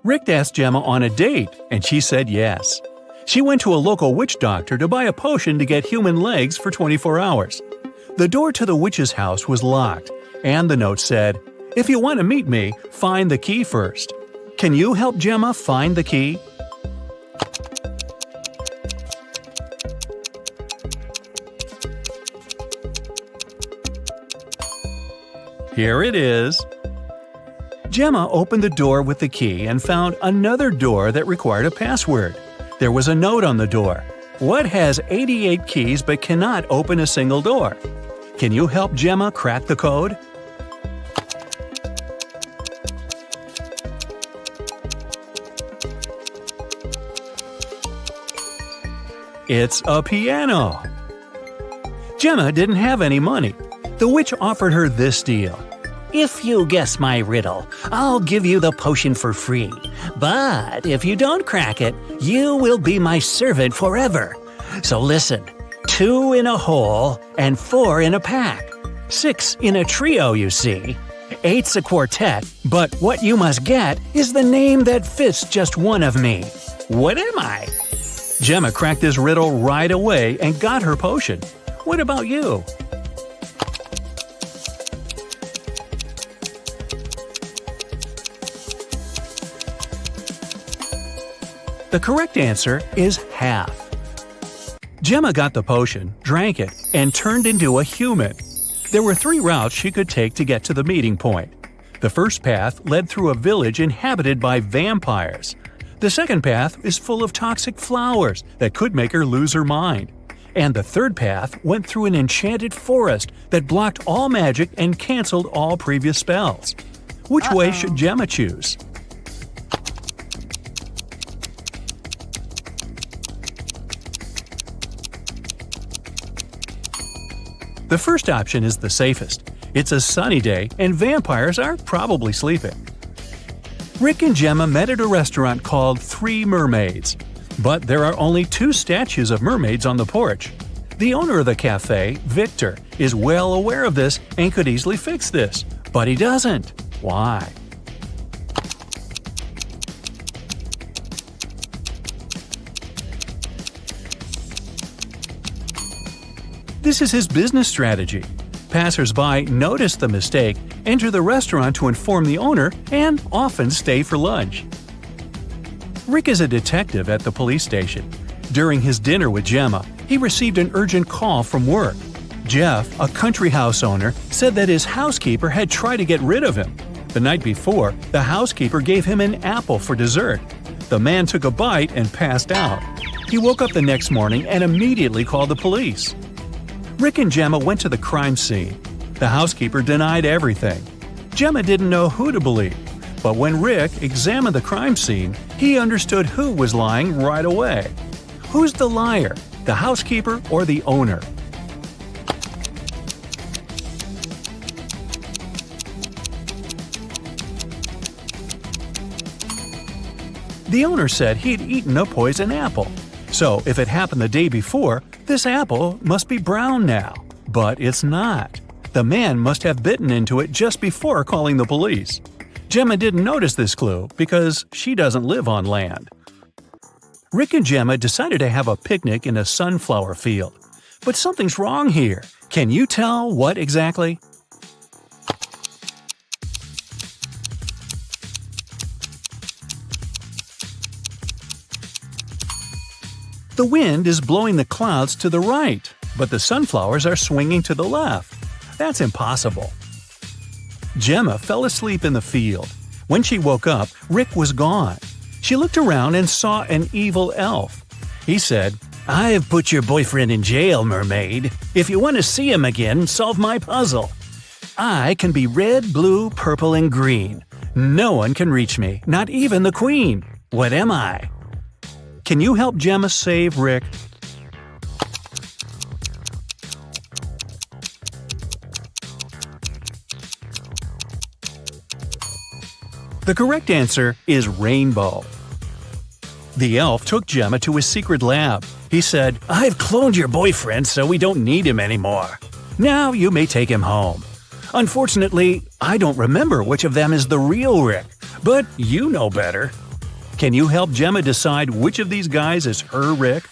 Rick asked Gemma on a date, and she said yes. She went to a local witch doctor to buy a potion to get human legs for 24 hours. The door to the witch's house was locked, and the note said, "If you want to meet me, find the key first." Can you help Gemma find the key? Here it is. Gemma opened the door with the key and found another door that required a password. There was a note on the door. What has 88 keys but cannot open a single door? Can you help Gemma crack the code? It's a piano. Gemma didn't have any money. The witch offered her this deal. If you guess my riddle, I'll give you the potion for free. But if you don't crack it, you will be my servant forever. So listen, 2 in a hole and 4 in a pack. 6 in a trio, you see. 8's a quartet, but what you must get is the name that fits just one of me. What am I? Gemma cracked this riddle right away and got her potion. What about you? The correct answer is half. Gemma got the potion, drank it, and turned into a human. There were 3 routes she could take to get to the meeting point. The first path led through a village inhabited by vampires. The second path is full of toxic flowers that could make her lose her mind. And the third path went through an enchanted forest that blocked all magic and canceled all previous spells. Which way should Gemma choose? The first option is the safest. It's a sunny day and vampires are probably sleeping. Rick and Gemma met at a restaurant called Three Mermaids. But there are only 2 statues of mermaids on the porch. The owner of the cafe, Victor, is well aware of this and could easily fix this. But he doesn't. Why? This is his business strategy. Passers-by notice the mistake, enter the restaurant to inform the owner, and often stay for lunch. Rick is a detective at the police station. During his dinner with Gemma, he received an urgent call from work. Jeff, a country house owner, said that his housekeeper had tried to get rid of him. The night before, the housekeeper gave him an apple for dessert. The man took a bite and passed out. He woke up the next morning and immediately called the police. Rick and Gemma went to the crime scene. The housekeeper denied everything. Gemma didn't know who to believe, but when Rick examined the crime scene, he understood who was lying right away. Who's the liar, the housekeeper or the owner? The owner said he'd eaten a poison apple. So if it happened the day before, this apple must be brown now. But it's not. The man must have bitten into it just before calling the police. Gemma didn't notice this clue because she doesn't live on land. Rick and Gemma decided to have a picnic in a sunflower field. But something's wrong here. Can you tell what exactly? The wind is blowing the clouds to the right, but the sunflowers are swinging to the left. That's impossible. Gemma fell asleep in the field. When she woke up, Rick was gone. She looked around and saw an evil elf. He said, "I have put your boyfriend in jail, Mermaid. If you want to see him again, solve my puzzle. I can be red, blue, purple, and green. No one can reach me, not even the queen. What am I?" Can you help Gemma save Rick? The correct answer is rainbow. The elf took Gemma to his secret lab. He said, "I've cloned your boyfriend so we don't need him anymore. Now you may take him home. Unfortunately, I don't remember which of them is the real Rick, but you know better. Can you help Gemma decide which of these guys is her Rick?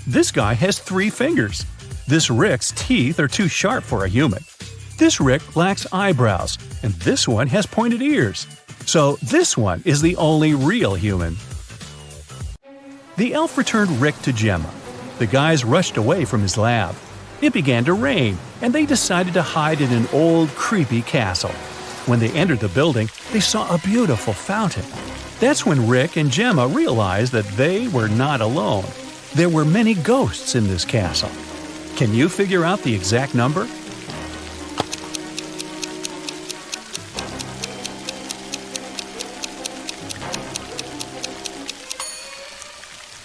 This guy has 3 fingers. This Rick's teeth are too sharp for a human. This Rick lacks eyebrows, and this one has pointed ears. So this one is the only real human. The elf returned Rick to Gemma. The guys rushed away from his lab. It began to rain, and they decided to hide in an old, creepy castle. When they entered the building, they saw a beautiful fountain. That's when Rick and Gemma realized that they were not alone. There were many ghosts in this castle. Can you figure out the exact number?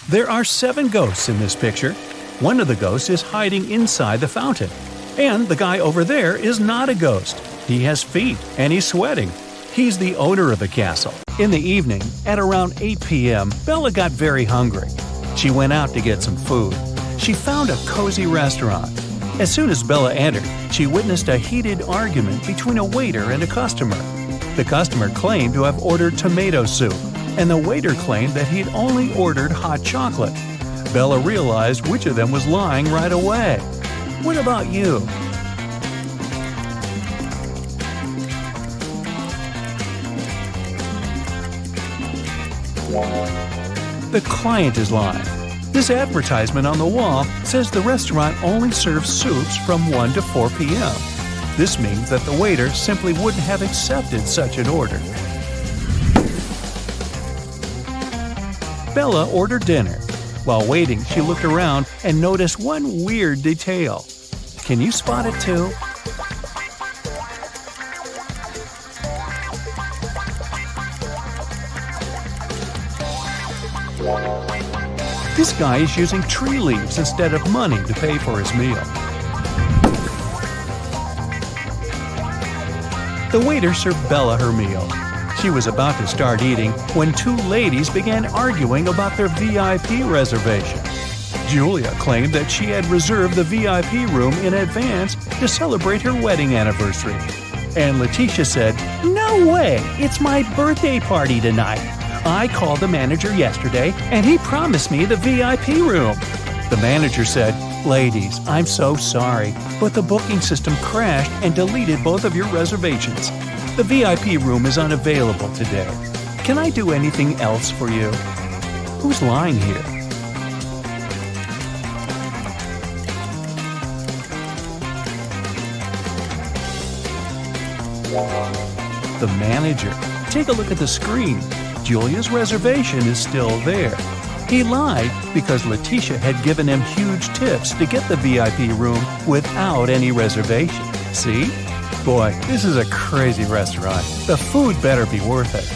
There are 7 ghosts in this picture. One of the ghosts is hiding inside the fountain. And the guy over there is not a ghost. He has feet and he's sweating. He's the owner of the castle. In the evening, at around 8 p.m., Bella got very hungry. She went out to get some food. She found a cozy restaurant. As soon as Bella entered, she witnessed a heated argument between a waiter and a customer. The customer claimed to have ordered tomato soup, and the waiter claimed that he'd only ordered hot chocolate. Bella realized which of them was lying right away. What about you? The client is lying. This advertisement on the wall says the restaurant only serves soups from 1 to 4 p.m. This means that the waiter simply wouldn't have accepted such an order. Bella ordered dinner. While waiting, she looked around and noticed one weird detail. Can you spot it too? This guy is using tree leaves instead of money to pay for his meal. The waiter served Bella her meal. She was about to start eating when 2 ladies began arguing about their VIP reservation. Julia claimed that she had reserved the VIP room in advance to celebrate her wedding anniversary. And Letitia said, "No way! It's my birthday party tonight. I called the manager yesterday and he promised me the VIP room." The manager said, "Ladies, I'm so sorry, but the booking system crashed and deleted both of your reservations. The VIP room is unavailable today. Can I do anything else for you?" Who's lying here? The manager. Take a look at the screen. Julia's reservation is still there. He lied because Letitia had given him huge tips to get the VIP room without any reservation. See? Boy, this is a crazy restaurant. The food better be worth it.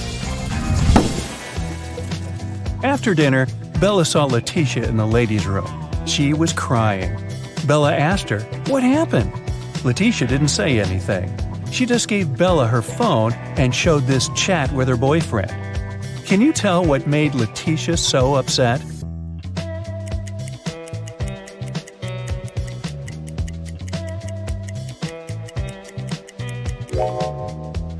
After dinner, Bella saw Letitia in the ladies' room. She was crying. Bella asked her, "What happened?" Letitia didn't say anything. She just gave Bella her phone and showed this chat with her boyfriend. Can you tell what made Letitia so upset?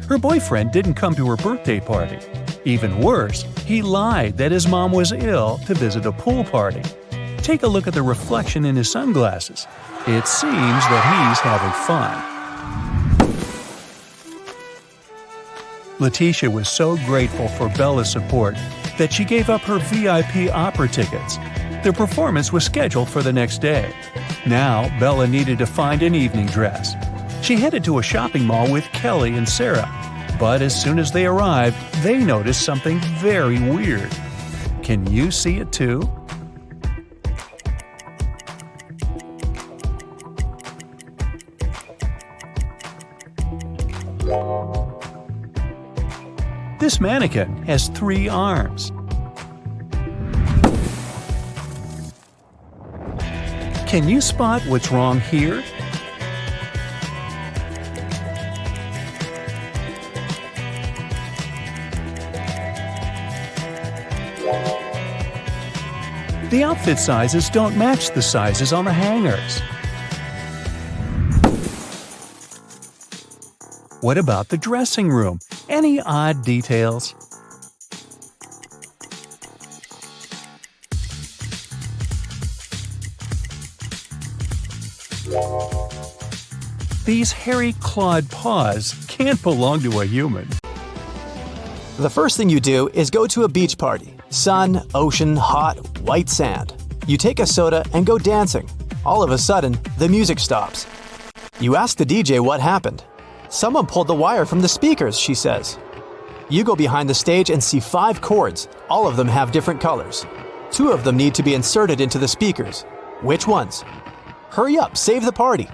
Her boyfriend didn't come to her birthday party. Even worse, he lied that his mom was ill to visit a pool party. Take a look at the reflection in his sunglasses. It seems that he's having fun. Letitia was so grateful for Bella's support that she gave up her VIP opera tickets. Their performance was scheduled for the next day. Now, Bella needed to find an evening dress. She headed to a shopping mall with Kelly and Sarah. But as soon as they arrived, they noticed something very weird. Can you see it too? This mannequin has 3 arms. Can you spot what's wrong here? The outfit sizes don't match the sizes on the hangers. What about the dressing room? Any odd details? These hairy clawed paws can't belong to a human. The first thing you do is go to a beach party. Sun, ocean, hot, white sand. You take a soda and go dancing. All of a sudden, the music stops. You ask the DJ what happened. Someone pulled the wire from the speakers, she says. You go behind the stage and see 5 cords. All of them have different colors. 2 of them need to be inserted into the speakers. Which ones? Hurry up, save the party.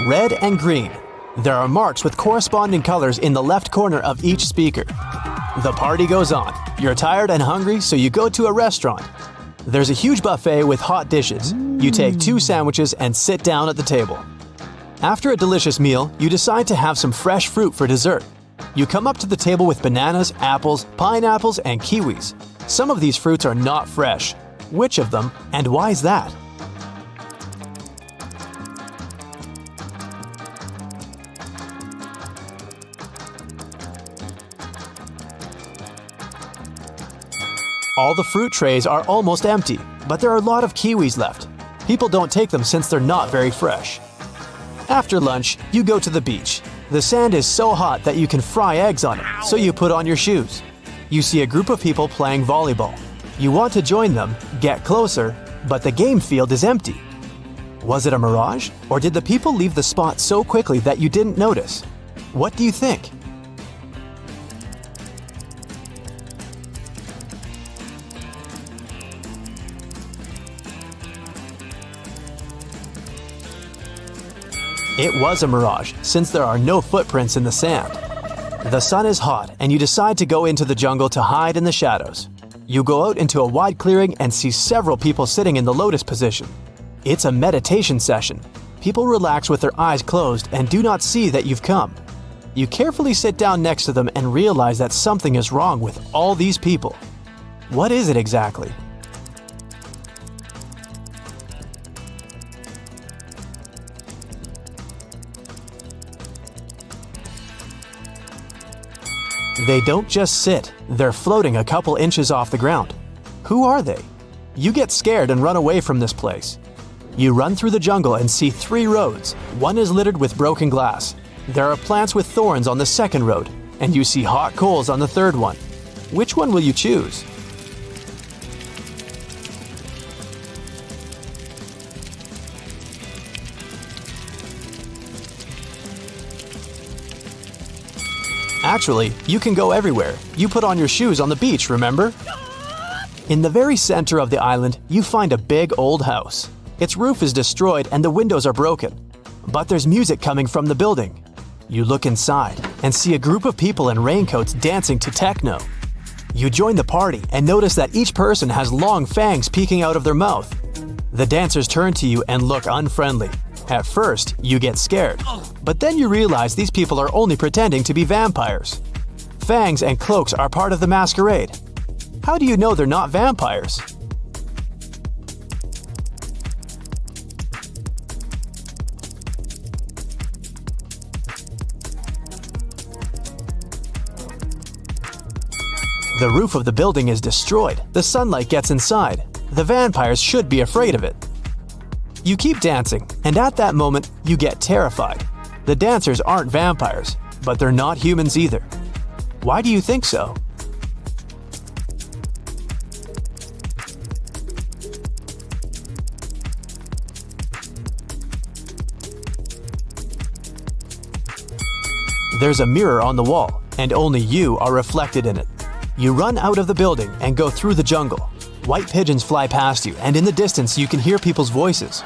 Red and green. There are marks with corresponding colors in the left corner of each speaker. The party goes on. You're tired and hungry, so you go to a restaurant. There's a huge buffet with hot dishes. You take 2 sandwiches and sit down at the table. After a delicious meal, you decide to have some fresh fruit for dessert. You come up to the table with bananas, apples, pineapples, and kiwis. Some of these fruits are not fresh. Which of them, and why is that? All the fruit trays are almost empty, but there are a lot of kiwis left. People don't take them since they're not very fresh. After lunch, you go to the beach. The sand is so hot that you can fry eggs on it, so you put on your shoes. You see a group of people playing volleyball. You want to join them, get closer, but the game field is empty. Was it a mirage, or did the people leave the spot so quickly that you didn't notice? What do you think? It was a mirage, since there are no footprints in the sand. The sun is hot, and you decide to go into the jungle to hide in the shadows. You go out into a wide clearing and see several people sitting in the lotus position. It's a meditation session. People relax with their eyes closed and do not see that you've come. You carefully sit down next to them and realize that something is wrong with all these people. What is it exactly? They don't just sit, they're floating a couple inches off the ground. Who are they? You get scared and run away from this place. You run through the jungle and see 3 roads. One is littered with broken glass. There are plants with thorns on the second road, and you see hot coals on the third one. Which one will you choose? Actually, you can go everywhere. You put on your shoes on the beach, remember? In the very center of the island, you find a big old house. Its roof is destroyed and the windows are broken. But there's music coming from the building. You look inside and see a group of people in raincoats dancing to techno. You join the party and notice that each person has long fangs peeking out of their mouth. The dancers turn to you and look unfriendly. At first, you get scared, but then you realize these people are only pretending to be vampires. Fangs and cloaks are part of the masquerade. How do you know they're not vampires? The roof of the building is destroyed. The sunlight gets inside. The vampires should be afraid of it. You keep dancing, and at that moment, you get terrified. The dancers aren't vampires, but they're not humans either. Why do you think so? There's a mirror on the wall, and only you are reflected in it. You run out of the building and go through the jungle. White pigeons fly past you, and in the distance you can hear people's voices.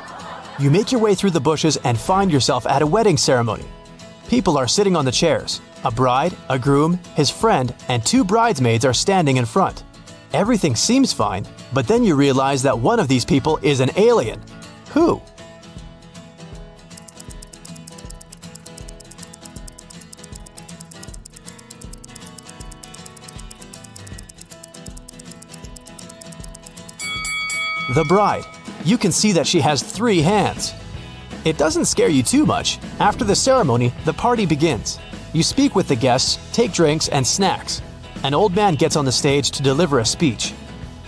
You make your way through the bushes and find yourself at a wedding ceremony. People are sitting on the chairs. A bride, a groom, his friend, and 2 bridesmaids are standing in front. Everything seems fine, but then you realize that one of these people is an alien. Who? The bride. You can see that she has 3 hands. It doesn't scare you too much. After the ceremony, the party begins. You speak with the guests, take drinks and snacks. An old man gets on the stage to deliver a speech.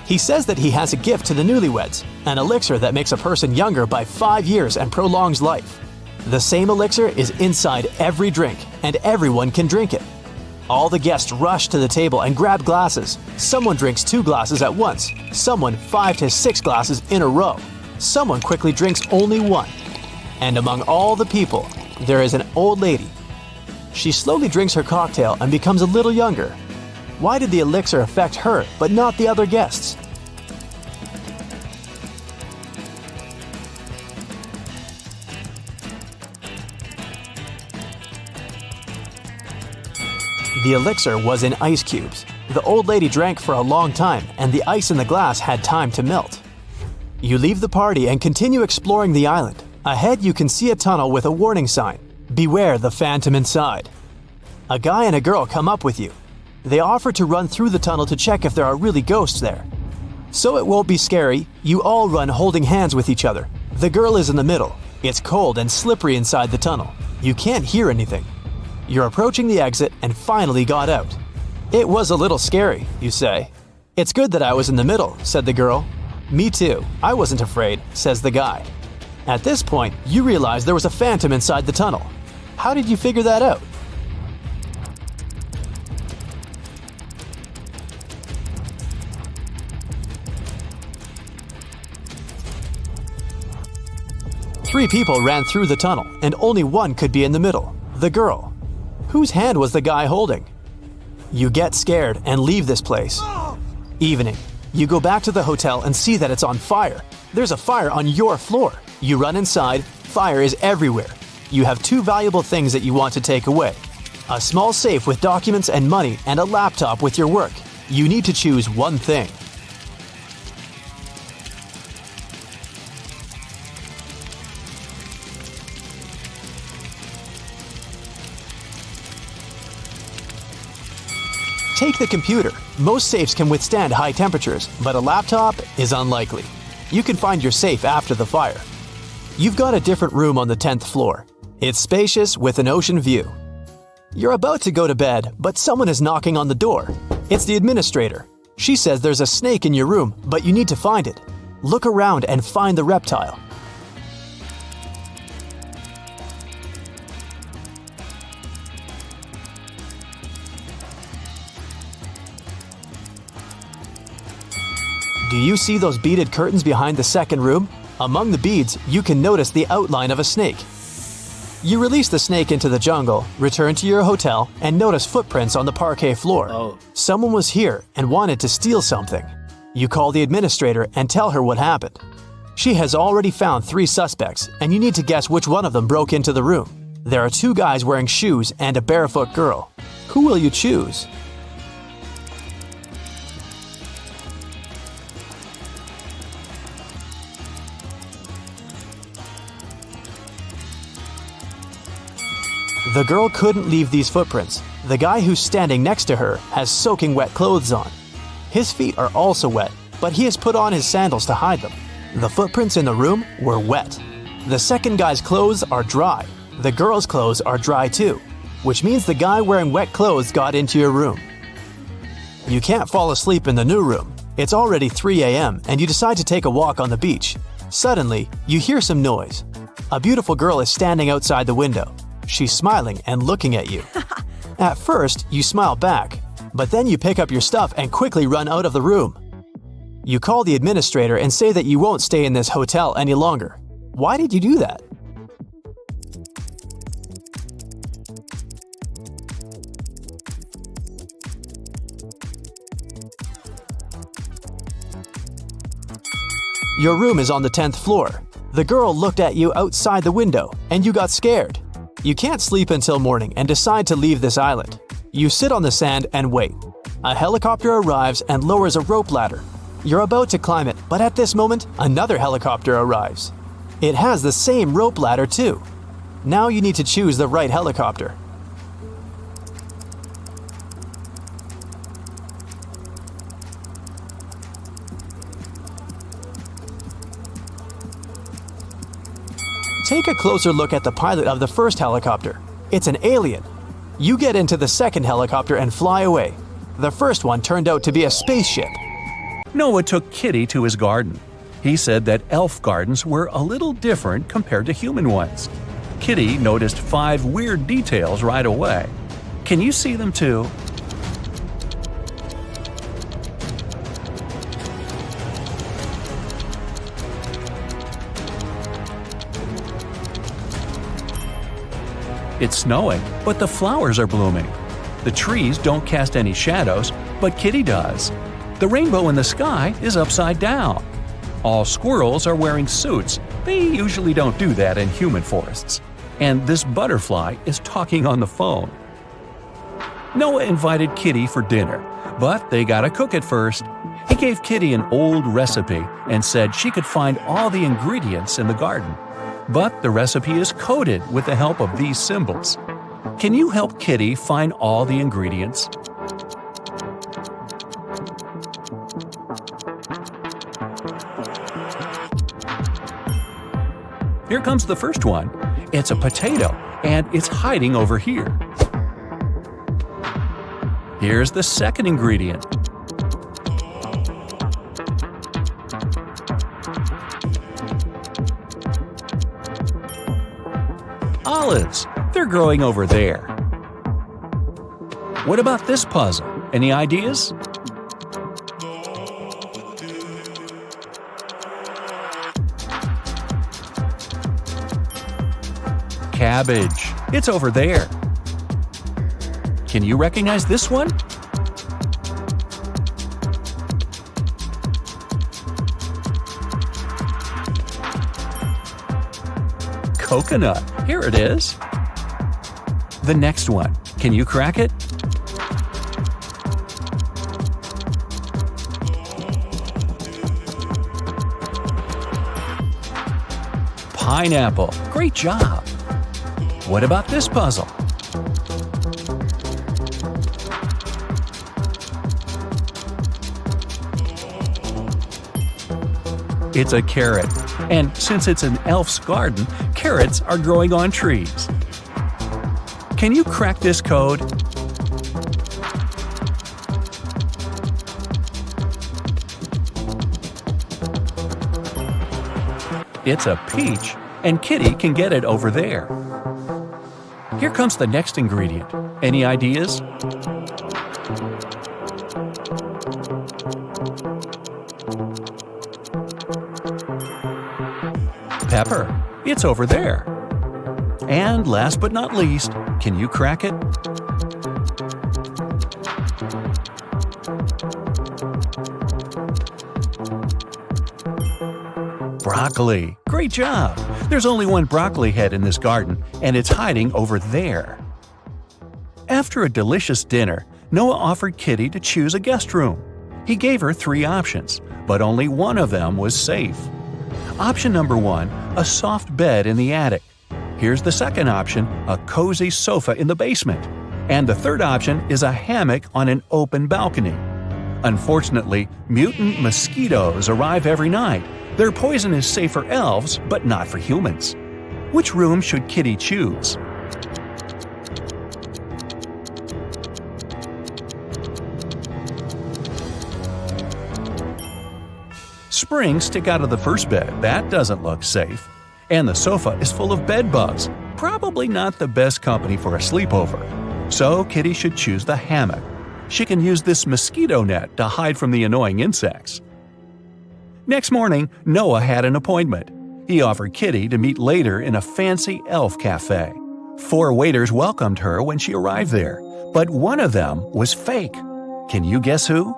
He says that he has a gift to the newlyweds, an elixir that makes a person younger by 5 years and prolongs life. The same elixir is inside every drink, and everyone can drink it. All the guests rush to the table and grab glasses. Someone drinks 2 glasses at once, someone 5 to 6 glasses in a row. Someone quickly drinks only 1. And among all the people, there is an old lady. She slowly drinks her cocktail and becomes a little younger. Why did the elixir affect her but not the other guests? The elixir was in ice cubes. The old lady drank for a long time, and the ice in the glass had time to melt. You leave the party and continue exploring the island. Ahead you can see a tunnel with a warning sign. Beware the phantom inside. A guy and a girl come up with you. They offer to run through the tunnel to check if there are really ghosts there. So it won't be scary, you all run holding hands with each other. The girl is in the middle. It's cold and slippery inside the tunnel. You can't hear anything. You're approaching the exit and finally got out. It was a little scary, you say. It's good that I was in the middle, said the girl. Me too. I wasn't afraid, says the guy. At this point, you realize there was a phantom inside the tunnel. How did you figure that out? Three people ran through the tunnel, and only one could be in the middle, the girl. Whose hand was the guy holding? You get scared and leave this place. Evening. You go back to the hotel and see that it's on fire. There's a fire on your floor. You run inside. Fire is everywhere. You have 2 valuable things that you want to take away. A small safe with documents and money and a laptop with your work. You need to choose one thing. Take the computer. Most safes can withstand high temperatures, but a laptop is unlikely. You can find your safe after the fire. You've got a different room on the 10th floor. It's spacious with an ocean view. You're about to go to bed, but someone is knocking on the door. It's the administrator. She says there's a snake in your room, but you need to find it. Look around and find the reptile. Do you see those beaded curtains behind the second room? Among the beads, you can notice the outline of a snake. You release the snake into the jungle, return to your hotel, and notice footprints on the parquet floor. Someone was here and wanted to steal something. You call the administrator and tell her what happened. She has already found 3 suspects, and you need to guess which one of them broke into the room. There are 2 guys wearing shoes and a barefoot girl. Who will you choose? The girl couldn't leave these footprints. The guy who's standing next to her has soaking wet clothes on. His feet are also wet, but he has put on his sandals to hide them. The footprints in the room were wet. The second guy's clothes are dry. The girl's clothes are dry too, which means the guy wearing wet clothes got into your room. You can't fall asleep in the new room. It's already 3 a.m. and you decide to take a walk on the beach. Suddenly, you hear some noise. A beautiful girl is standing outside the window. She's smiling and looking at you. At first, you smile back, but then you pick up your stuff and quickly run out of the room. You call the administrator and say that you won't stay in this hotel any longer. Why did you do that? Your room is on the 10th floor. The girl looked at you outside the window, and you got scared. You can't sleep until morning and decide to leave this island. You sit on the sand and wait. A helicopter arrives and lowers a rope ladder. You're about to climb it, but at this moment, another helicopter arrives. It has the same rope ladder too. Now you need to choose the right helicopter. Take a closer look at the pilot of the first helicopter. It's an alien. You get into the second helicopter and fly away. The first one turned out to be a spaceship. Noah took Kitty to his garden. He said that elf gardens were a little different compared to human ones. Kitty noticed 5 weird details right away. Can you see them too? It's snowing, but the flowers are blooming. The trees don't cast any shadows, but Kitty does. The rainbow in the sky is upside down. All squirrels are wearing suits. They usually don't do that in human forests. And this butterfly is talking on the phone. Noah invited Kitty for dinner, but they gotta cook it first. He gave Kitty an old recipe and said she could find all the ingredients in the garden. But the recipe is coded with the help of these symbols. Can you help Kitty find all the ingredients? Here comes the first one. It's a potato, and it's hiding over here. Here's the second ingredient. Olives. They're growing over there. What about this puzzle? Any ideas? Cabbage. It's over there. Can you recognize this one? Coconut. Here it is. The next one. Can you crack it? Pineapple. Great job. What about this puzzle? It's a carrot. And since it's an elf's garden, carrots are growing on trees. Can you crack this code? It's a peach, and Kitty can get it over there. Here comes the next ingredient. Any ideas? Pepper. It's over there. And last but not least, can you crack it? Broccoli. Great job! There's only one broccoli head in this garden, and it's hiding over there. After a delicious dinner, Noah offered Kitty to choose a guest room. He gave her 3 options, but only one of them was safe. Option number 1, a soft bed in the attic. Here's the second option, a cozy sofa in the basement. And the third option is a hammock on an open balcony. Unfortunately, mutant mosquitoes arrive every night. Their poison is safe for elves, but not for humans. Which room should Kitty choose? Springs stick out of the first bed. That doesn't look safe. And the sofa is full of bed bugs. Probably not the best company for a sleepover. So Kitty should choose the hammock. She can use this mosquito net to hide from the annoying insects. Next morning, Noah had an appointment. He offered Kitty to meet later in a fancy elf cafe. 4 waiters welcomed her when she arrived there, but one of them was fake. Can you guess who?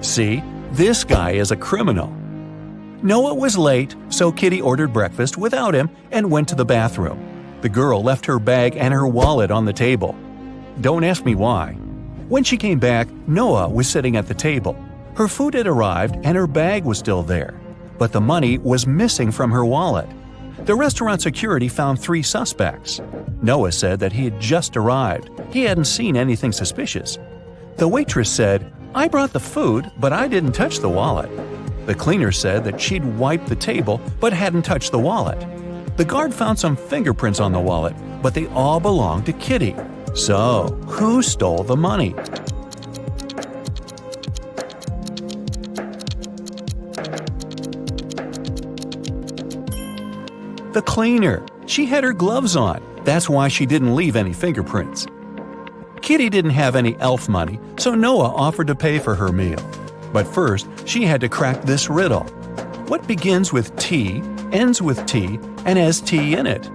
See, this guy is a criminal. Noah was late, so Kitty ordered breakfast without him and went to the bathroom. The girl left her bag and her wallet on the table. Don't ask me why. When she came back, Noah was sitting at the table. Her food had arrived and her bag was still there, but the money was missing from her wallet. The restaurant security found 3 suspects. Noah said that he had just arrived. He hadn't seen anything suspicious. The waitress said, "I brought the food, but I didn't touch the wallet." The cleaner said that she'd wiped the table but hadn't touched the wallet. The guard found some fingerprints on the wallet, but they all belonged to Kitty. So, who stole the money? The cleaner. She had her gloves on. That's why she didn't leave any fingerprints. Kitty didn't have any elf money, so Noah offered to pay for her meal. But first, she had to crack this riddle. What begins with T, ends with T, and has T in it?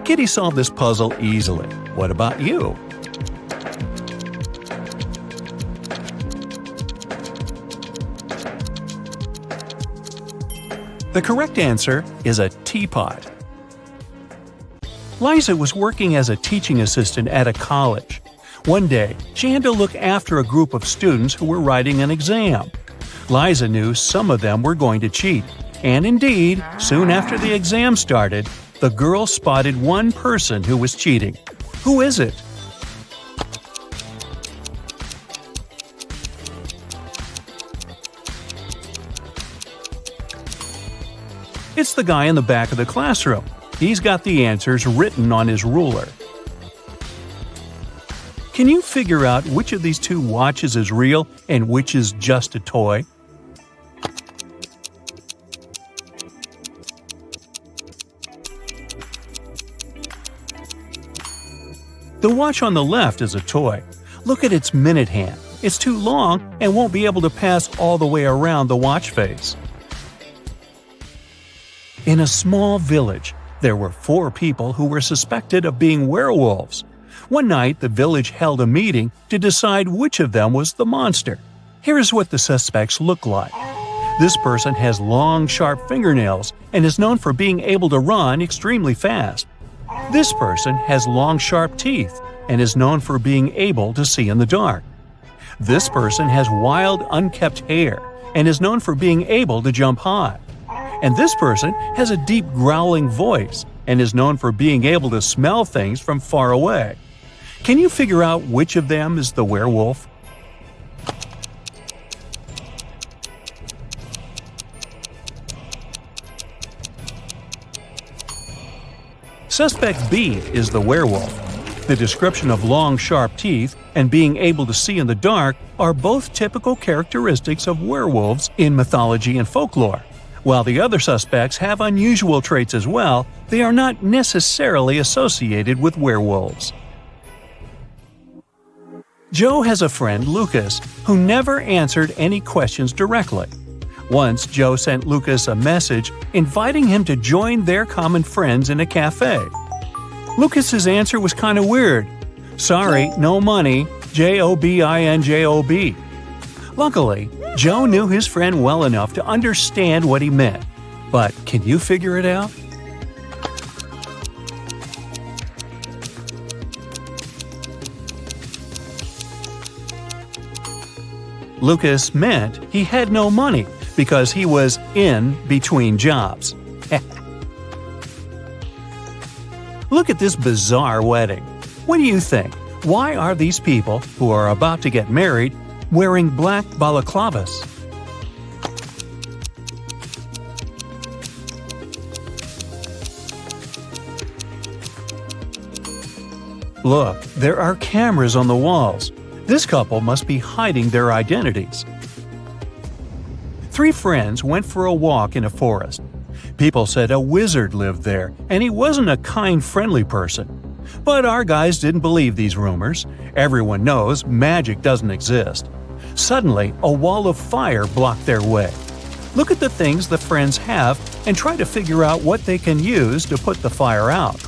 Kitty solved this puzzle easily. What about you? The correct answer is a teapot. Liza was working as a teaching assistant at a college. One day, she had to look after a group of students who were writing an exam. Liza knew some of them were going to cheat, and indeed, soon after the exam started, the girl spotted one person who was cheating. Who is it? It's the guy in the back of the classroom. He's got the answers written on his ruler. Can you figure out which of these two watches is real and which is just a toy? The watch on the left is a toy. Look at its minute hand. It's too long and won't be able to pass all the way around the watch face. In a small village, there were 4 people who were suspected of being werewolves. One night, the village held a meeting to decide which of them was the monster. Here's what the suspects look like. This person has long, sharp fingernails and is known for being able to run extremely fast. This person has long, sharp teeth and is known for being able to see in the dark. This person has wild, unkempt hair and is known for being able to jump high. And this person has a deep growling voice and is known for being able to smell things from far away. Can you figure out which of them is the werewolf? Suspect B is the werewolf. The description of long, sharp teeth and being able to see in the dark are both typical characteristics of werewolves in mythology and folklore. While the other suspects have unusual traits as well, they are not necessarily associated with werewolves. Joe has a friend, Lucas, who never answered any questions directly. Once, Joe sent Lucas a message inviting him to join their common friends in a cafe. Lucas's answer was kind of weird. "Sorry, no money, JOBINJOB." Luckily, Joe knew his friend well enough to understand what he meant. But can you figure it out? Lucas meant he had no money because he was in between jobs. Look at this bizarre wedding. What do you think? Why are these people, who are about to get married, wearing black balaclavas? Look, there are cameras on the walls. This couple must be hiding their identities. 3 friends went for a walk in a forest. People said a wizard lived there, and he wasn't a kind, friendly person. But our guys didn't believe these rumors. Everyone knows magic doesn't exist. Suddenly, a wall of fire blocked their way. Look at the things the friends have and try to figure out what they can use to put the fire out.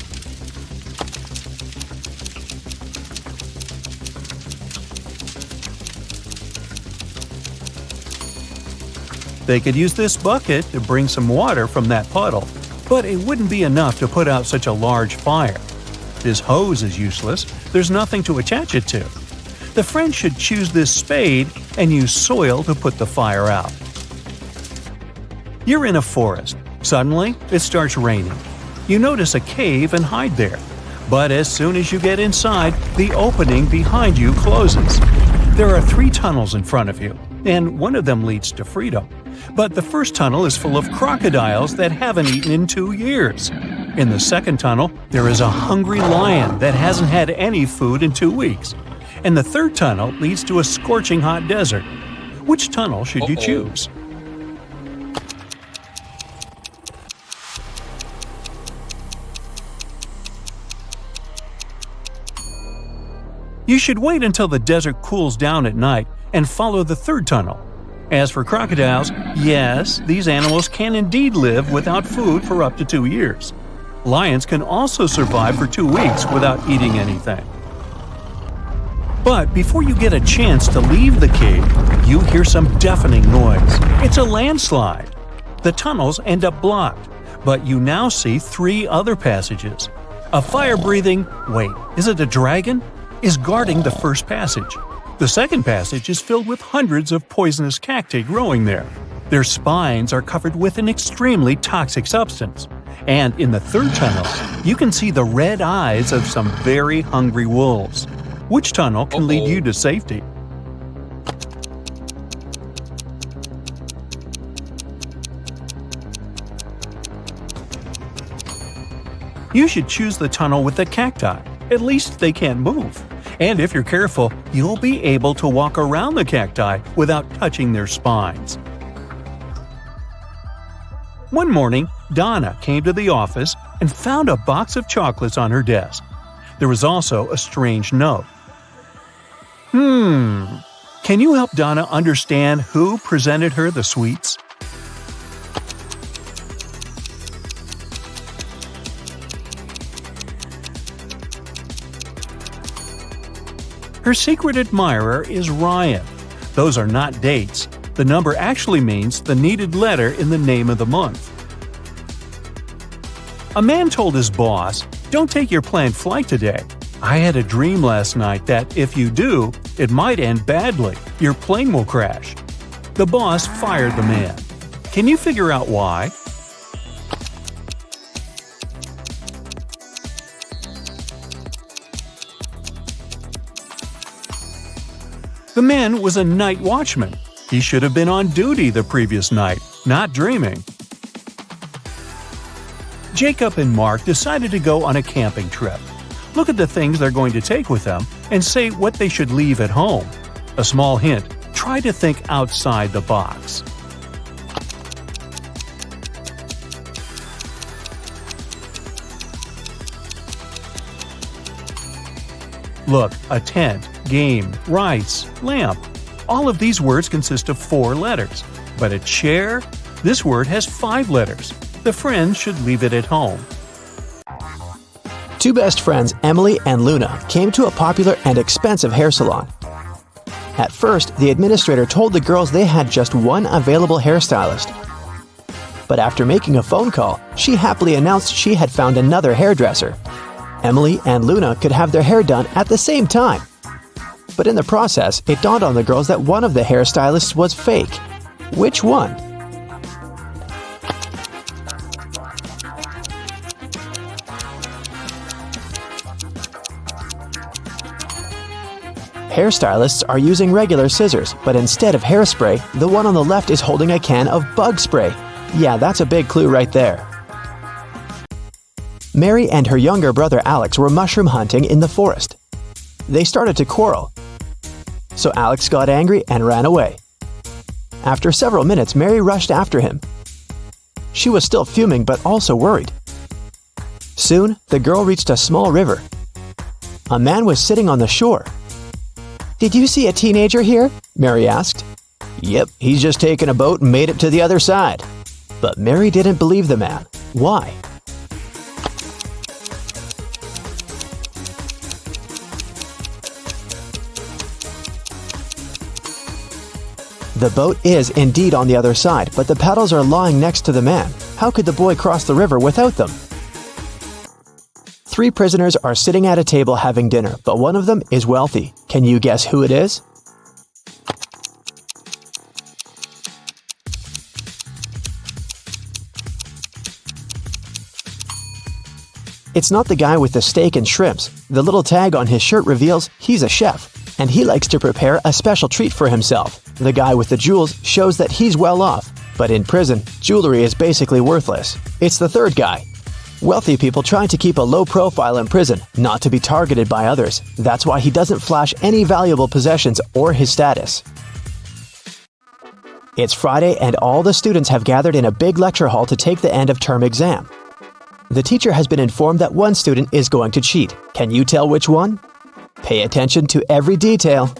They could use this bucket to bring some water from that puddle, but it wouldn't be enough to put out such a large fire. This hose is useless, there's nothing to attach it to. The friends should choose this spade and use soil to put the fire out. You're in a forest. Suddenly, it starts raining. You notice a cave and hide there. But as soon as you get inside, the opening behind you closes. There are 3 tunnels in front of you, and one of them leads to freedom. But the first tunnel is full of crocodiles that haven't eaten in 2 years. In the second tunnel, there is a hungry lion that hasn't had any food in 2 weeks. And the third tunnel leads to a scorching hot desert. Which tunnel should you choose? You should wait until the desert cools down at night and follow the third tunnel. As for crocodiles, yes, these animals can indeed live without food for up to 2 years. Lions can also survive for 2 weeks without eating anything. But before you get a chance to leave the cave, you hear some deafening noise. It's a landslide. The tunnels end up blocked, but you now see 3 other passages. A fire-breathing, wait, is it a dragon? Is guarding the first passage. The second passage is filled with hundreds of poisonous cacti growing there. Their spines are covered with an extremely toxic substance. And in the third tunnel, you can see the red eyes of some very hungry wolves. Which tunnel can lead you to safety? You should choose the tunnel with the cacti. At least they can't move. And if you're careful, you'll be able to walk around the cacti without touching their spines. One morning, Donna came to the office and found a box of chocolates on her desk. There was also a strange note. Can you help Donna understand who presented her the sweets? Her secret admirer is Ryan. Those are not dates. The number actually means the needed letter in the name of the month. A man told his boss, "Don't take your planned flight today. I had a dream last night that if you do, it might end badly. Your plane will crash." The boss fired the man. Can you figure out why? The man was a night watchman. He should have been on duty the previous night, not dreaming. Jacob and Mark decided to go on a camping trip. Look at the things they're going to take with them and say what they should leave at home. A small hint, try to think outside the box. Look, a tent, game, rice, lamp. All of these words consist of 4 letters. But a chair? This word has 5 letters. The friends should leave it at home. 2 best friends, Emily and Luna, came to a popular and expensive hair salon. At first, the administrator told the girls they had just one available hairstylist. But after making a phone call, she happily announced she had found another hairdresser. Emily and Luna could have their hair done at the same time. But in the process, it dawned on the girls that one of the hairstylists was fake. Which one? Hairstylists are using regular scissors, but instead of hairspray, the one on the left is holding a can of bug spray. Yeah, that's a big clue right there. Mary and her younger brother Alex were mushroom hunting in the forest. They started to quarrel. So Alex got angry and ran away. After several minutes, Mary rushed after him. She was still fuming but also worried. Soon, the girl reached a small river. A man was sitting on the shore. "Did you see a teenager here?" Mary asked. "Yep, he's just taken a boat and made it to the other side." But Mary didn't believe the man. Why? The boat is indeed on the other side, but the paddles are lying next to the man. How could the boy cross the river without them? 3 prisoners are sitting at a table having dinner, but one of them is wealthy. Can you guess who it is? It's not the guy with the steak and shrimps. The little tag on his shirt reveals he's a chef. and he likes to prepare a special treat for himself. The guy with the jewels shows that he's well off, but in prison, jewelry is basically worthless. It's the third guy. Wealthy people try to keep a low profile in prison, not to be targeted by others. That's why he doesn't flash any valuable possessions or his status. It's Friday and all the students have gathered in a big lecture hall to take the end of term exam. The teacher has been informed that one student is going to cheat. Can you tell which one? Pay attention to every detail.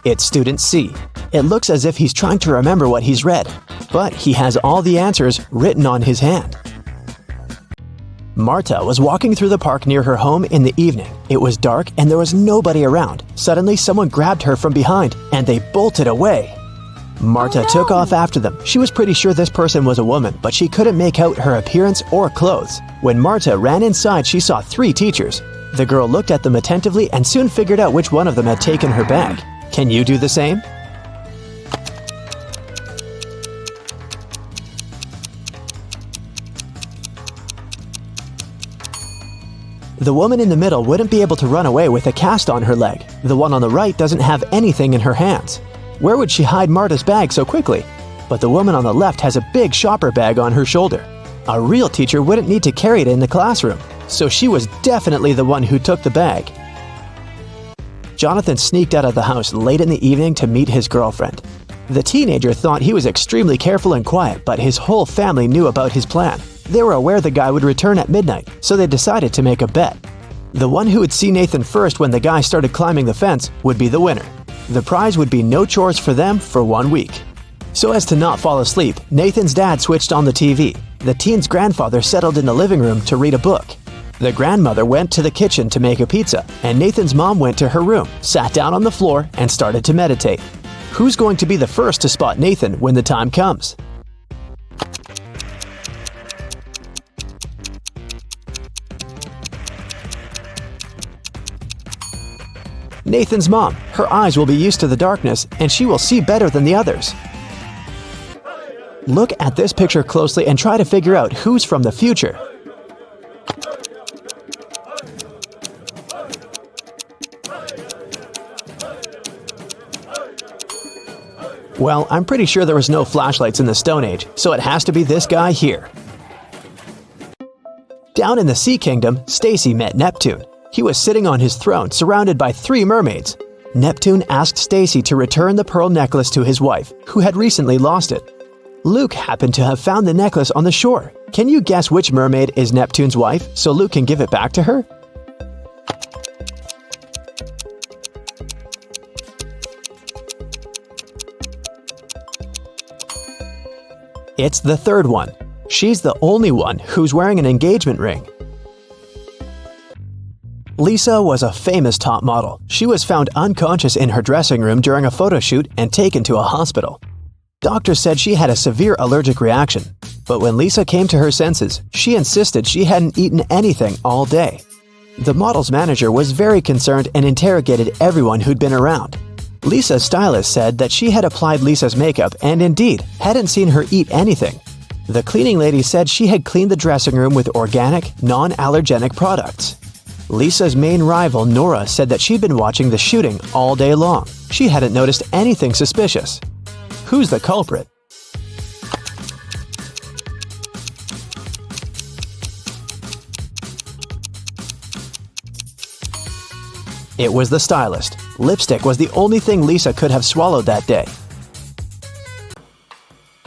It's student C. It looks as if he's trying to remember what he's read, but he has all the answers written on his hand. Marta was walking through the park near her home in the evening. It was dark and there was nobody around. Suddenly, someone grabbed her from behind and they bolted away. Marta took off after them. She was pretty sure this person was a woman, but she couldn't make out her appearance or clothes. When Marta ran inside, she saw 3 teachers. The girl looked at them attentively and soon figured out which one of them had taken her bag. Can you do the same? The woman in the middle wouldn't be able to run away with a cast on her leg. The one on the right doesn't have anything in her hands. Where would she hide Marta's bag so quickly? But the woman on the left has a big shopper bag on her shoulder. A real teacher wouldn't need to carry it in the classroom, so she was definitely the one who took the bag. Jonathan sneaked out of the house late in the evening to meet his girlfriend. The teenager thought he was extremely careful and quiet, but his whole family knew about his plan. They were aware the guy would return at midnight, so they decided to make a bet. The one who would see Nathan first when the guy started climbing the fence would be the winner. The prize would be no chores for them for 1 week. So as to not fall asleep, Nathan's dad switched on the TV. The teen's grandfather settled in the living room to read a book. The grandmother went to the kitchen to make a pizza, and Nathan's mom went to her room, sat down on the floor, and started to meditate. Who's going to be the first to spot Nathan when the time comes? Nathan's mom. Her eyes will be used to the darkness, and she will see better than the others. Look at this picture closely and try to figure out who's from the future. Well, I'm pretty sure there was no flashlights in the Stone Age, so it has to be this guy here. Down in the Sea Kingdom, Stacy met Neptune. He was sitting on his throne, surrounded by 3 mermaids. Neptune asked Stacy to return the pearl necklace to his wife, who had recently lost it. Luke happened to have found the necklace on the shore. Can you guess which mermaid is Neptune's wife, so Luke can give it back to her? It's the third one. She's the only one who's wearing an engagement ring. Lisa was a famous top model. She was found unconscious in her dressing room during a photo shoot and taken to a hospital. Doctors said she had a severe allergic reaction. But when Lisa came to her senses, she insisted she hadn't eaten anything all day. The model's manager was very concerned and interrogated everyone who'd been around. Lisa's stylist said that she had applied Lisa's makeup and indeed hadn't seen her eat anything. The cleaning lady said she had cleaned the dressing room with organic, non-allergenic products. Lisa's main rival, Nora, said that she'd been watching the shooting all day long. She hadn't noticed anything suspicious. Who's the culprit? It was the stylist. Lipstick was the only thing Lisa could have swallowed that day.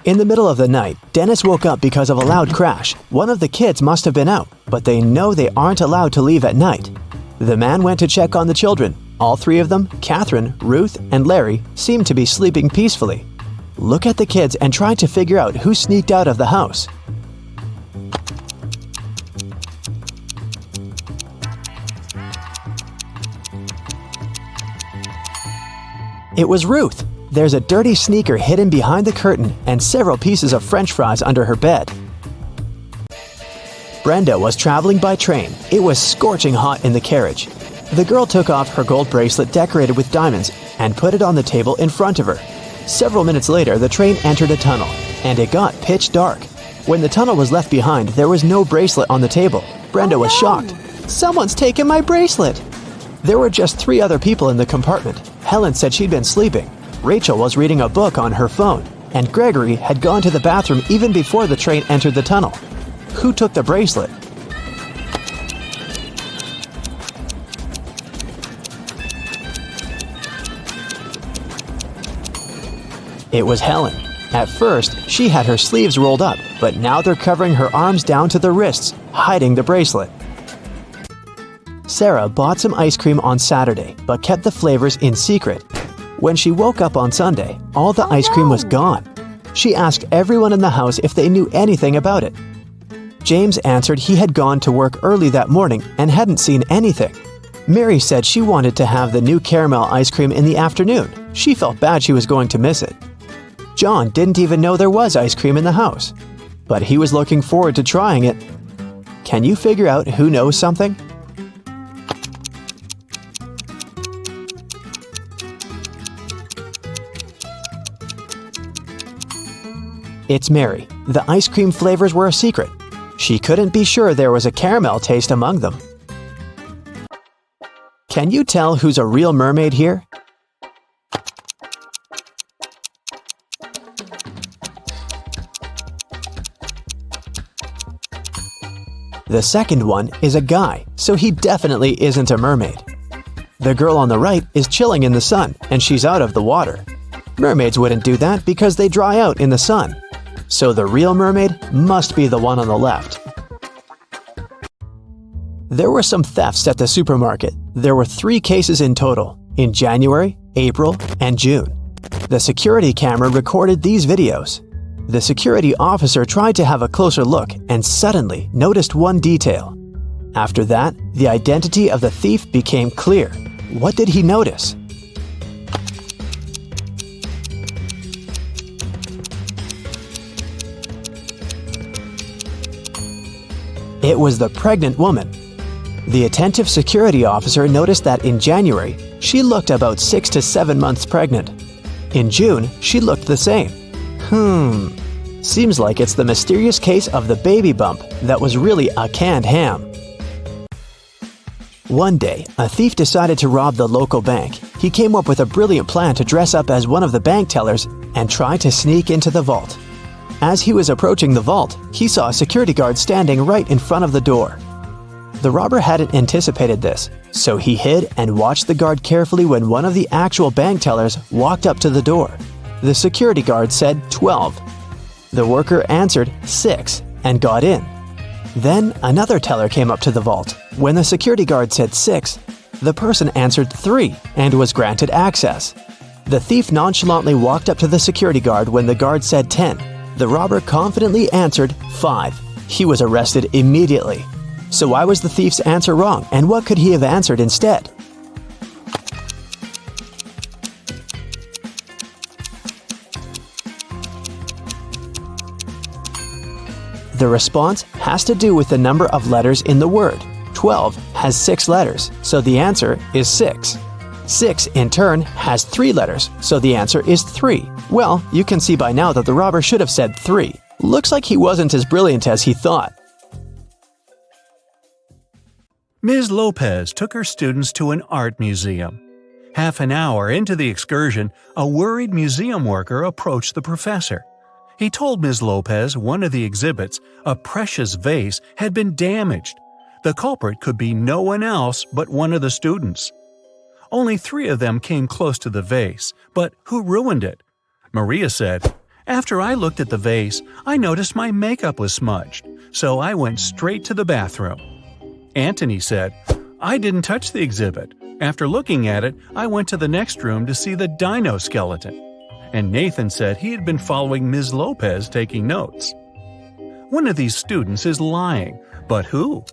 In the middle of the night, Dennis woke up because of a loud crash. One of the kids must have been out, but they know they aren't allowed to leave at night. The man went to check on the children. All 3 of them, Catherine, Ruth, and Larry, seemed to be sleeping peacefully. Look at the kids and try to figure out who sneaked out of the house. It was Ruth. There's a dirty sneaker hidden behind the curtain and several pieces of French fries under her bed. Brenda was traveling by train. It was scorching hot in the carriage. The girl took off her gold bracelet decorated with diamonds and put it on the table in front of her. Several minutes later, the train entered a tunnel. and it got pitch dark. When the tunnel was left behind, there was no bracelet on the table. Brenda was shocked. "Someone's taken my bracelet!" There were just 3 other people in the compartment. Helen said she'd been sleeping. Rachel was reading a book on her phone, and Gregory had gone to the bathroom even before the train entered the tunnel. Who took the bracelet? It was Helen. At first, she had her sleeves rolled up, but now they're covering her arms down to the wrists, hiding the bracelet. Sarah bought some ice cream on Saturday, but kept the flavors in secret. When she woke up on Sunday, all the ice cream was gone. She asked everyone in the house if they knew anything about it. James answered he had gone to work early that morning and hadn't seen anything. Mary said she wanted to have the new caramel ice cream in the afternoon. She felt bad she was going to miss it. John didn't even know there was ice cream in the house, but he was looking forward to trying it. Can you figure out who knows something? It's Mary. The ice cream flavors were a secret. She couldn't be sure there was a caramel taste among them. Can you tell who's a real mermaid here? The second one is a guy, so he definitely isn't a mermaid. The girl on the right is chilling in the sun, and she's out of the water. Mermaids wouldn't do that because they dry out in the sun. So the real mermaid must be the one on the left. There were some thefts at the supermarket. There were 3 cases in total, in January, April, and June. The security camera recorded these videos. The security officer tried to have a closer look and suddenly noticed one detail. After that, the identity of the thief became clear. What did he notice? It was the pregnant woman. The attentive security officer noticed that in January, she looked about 6 to 7 months pregnant. In June, she looked the same. Seems like it's the mysterious case of the baby bump that was really a canned ham. One day, a thief decided to rob the local bank. He came up with a brilliant plan to dress up as one of the bank tellers and try to sneak into the vault. As he was approaching the vault, he saw a security guard standing right in front of the door. The robber hadn't anticipated this, so he hid and watched the guard carefully when one of the actual bank tellers walked up to the door. The security guard said 12. The worker answered 6 and got in. Then another teller came up to the vault. When the security guard said 6, the person answered 3 and was granted access. The thief nonchalantly walked up to the security guard when the guard said 10. The robber confidently answered 5. He was arrested immediately. So why was the thief's answer wrong, and what could he have answered instead? The response has to do with the number of letters in the word. 12 has 6 letters, so the answer is 6. 6, in turn, has 3 letters, so the answer is 3. Well, you can see by now that the robber should have said 3. Looks like he wasn't as brilliant as he thought. Ms. Lopez took her students to an art museum. Half an hour into the excursion, a worried museum worker approached the professor. He told Ms. Lopez one of the exhibits, a precious vase, had been damaged. The culprit could be no one else but one of the students. Only 3 of them came close to the vase, but who ruined it? Maria said, "After I looked at the vase, I noticed my makeup was smudged, so I went straight to the bathroom." Anthony said, "I didn't touch the exhibit. After looking at it, I went to the next room to see the dino skeleton." And Nathan said he had been following Ms. Lopez taking notes. One of these students is lying, but who?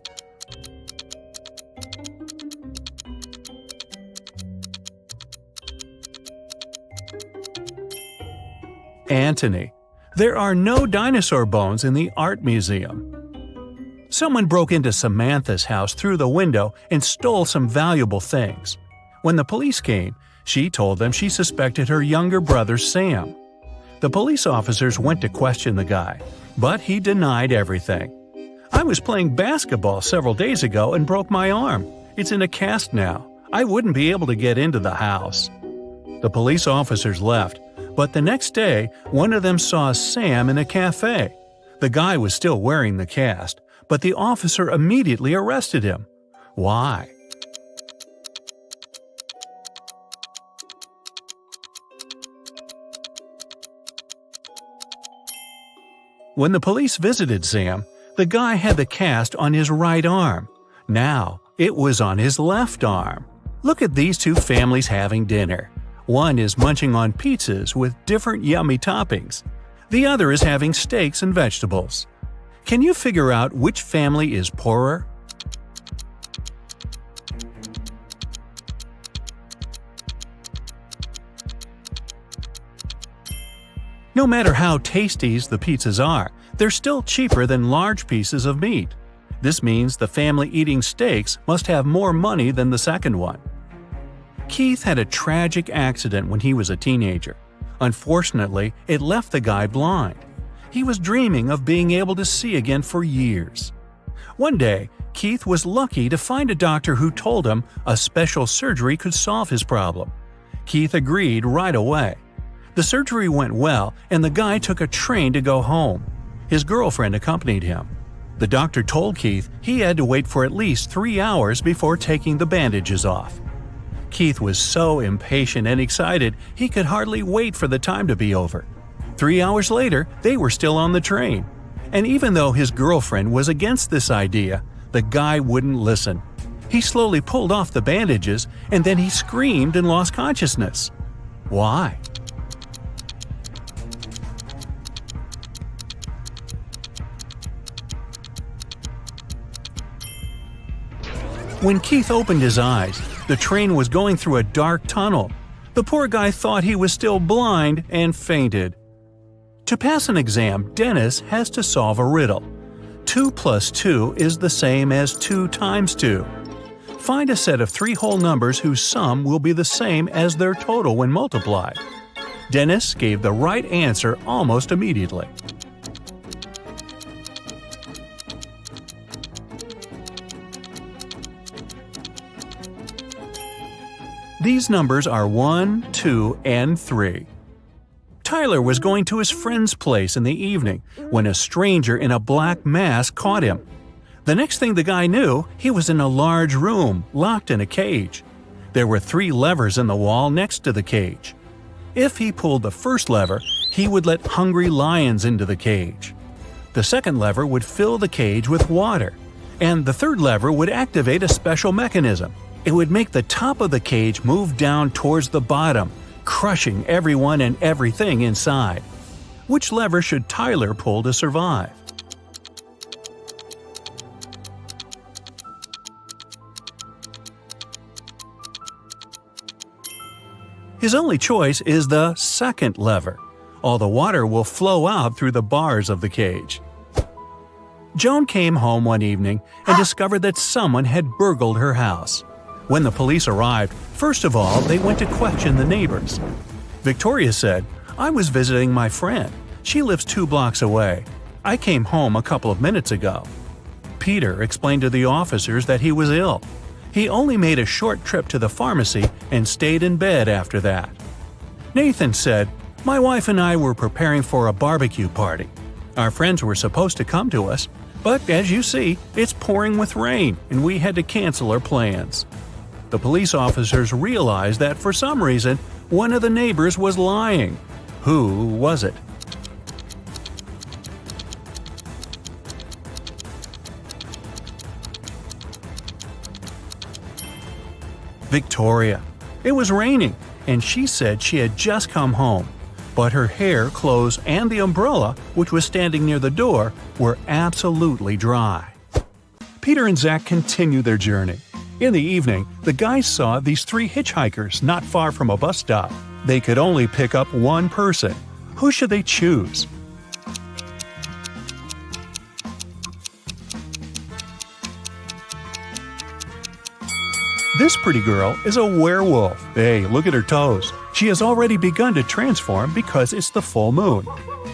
Anthony. There are no dinosaur bones in the art museum. Someone broke into Samantha's house through the window and stole some valuable things. When the police came, she told them she suspected her younger brother Sam. The police officers went to question the guy, but he denied everything. "I was playing basketball several days ago and broke my arm. It's in a cast now. I wouldn't be able to get into the house." The police officers left, but the next day, one of them saw Sam in a cafe. The guy was still wearing the cast, but the officer immediately arrested him. Why? When the police visited Sam, the guy had the cast on his right arm. Now, it was on his left arm. Look at these two families having dinner. One is munching on pizzas with different yummy toppings. The other is having steaks and vegetables. Can you figure out which family is poorer? No matter how tasty the pizzas are, they're still cheaper than large pieces of meat. This means the family eating steaks must have more money than the second one. Keith had a tragic accident when he was a teenager. Unfortunately, it left the guy blind. He was dreaming of being able to see again for years. One day, Keith was lucky to find a doctor who told him a special surgery could solve his problem. Keith agreed right away. The surgery went well, and the guy took a train to go home. His girlfriend accompanied him. The doctor told Keith he had to wait for at least 3 hours before taking the bandages off. Keith was so impatient and excited he could hardly wait for the time to be over. 3 hours later, they were still on the train. And even though his girlfriend was against this idea, the guy wouldn't listen. He slowly pulled off the bandages, and then he screamed and lost consciousness. Why? When Keith opened his eyes, the train was going through a dark tunnel. The poor guy thought he was still blind and fainted. To pass an exam, Dennis has to solve a riddle. 2 plus 2 is the same as 2 times 2. Find a set of 3 whole numbers whose sum will be the same as their total when multiplied. Dennis gave the right answer almost immediately. These numbers are 1, 2, and 3. Tyler was going to his friend's place in the evening when a stranger in a black mask caught him. The next thing the guy knew, he was in a large room, locked in a cage. There were 3 levers in the wall next to the cage. If he pulled the first lever, he would let hungry lions into the cage. The second lever would fill the cage with water, and the third lever would activate a special mechanism. It would make the top of the cage move down towards the bottom, crushing everyone and everything inside. Which lever should Tyler pull to survive? His only choice is the second lever. All the water will flow out through the bars of the cage. Joan came home one evening and discovered that someone had burgled her house. When the police arrived, first of all, they went to question the neighbors. Victoria said, "I was visiting my friend. She lives 2 blocks away. I came home a couple of minutes ago." Peter explained to the officers that he was ill. He only made a short trip to the pharmacy and stayed in bed after that. Nathan said, "My wife and I were preparing for a barbecue party. Our friends were supposed to come to us, but as you see, it's pouring with rain and we had to cancel our plans." The police officers realized that for some reason, one of the neighbors was lying. Who was it? Victoria. It was raining, and she said she had just come home, but her hair, clothes, and the umbrella, which was standing near the door, were absolutely dry. Peter and Zach continued their journey. In the evening, the guys saw these 3 hitchhikers not far from a bus stop. They could only pick up one person. Who should they choose? This pretty girl is a werewolf. Hey, look at her toes. She has already begun to transform because it's the full moon.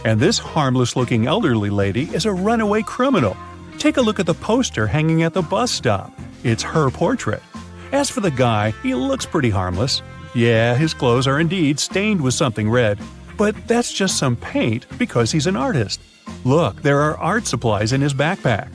And this harmless-looking elderly lady is a runaway criminal. Take a look at the poster hanging at the bus stop. It's her portrait. As for the guy, he looks pretty harmless. Yeah, his clothes are indeed stained with something red, but that's just some paint because he's an artist. Look, there are art supplies in his backpack.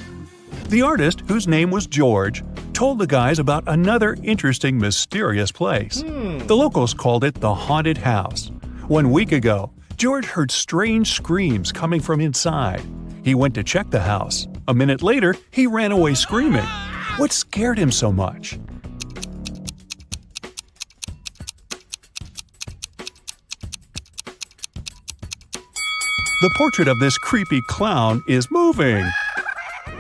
The artist, whose name was George, told the guys about another interesting, mysterious place. The locals called it the Haunted House. 1 week ago, George heard strange screams coming from inside. He went to check the house. A minute later, he ran away screaming. What scared him so much? The portrait of this creepy clown is moving.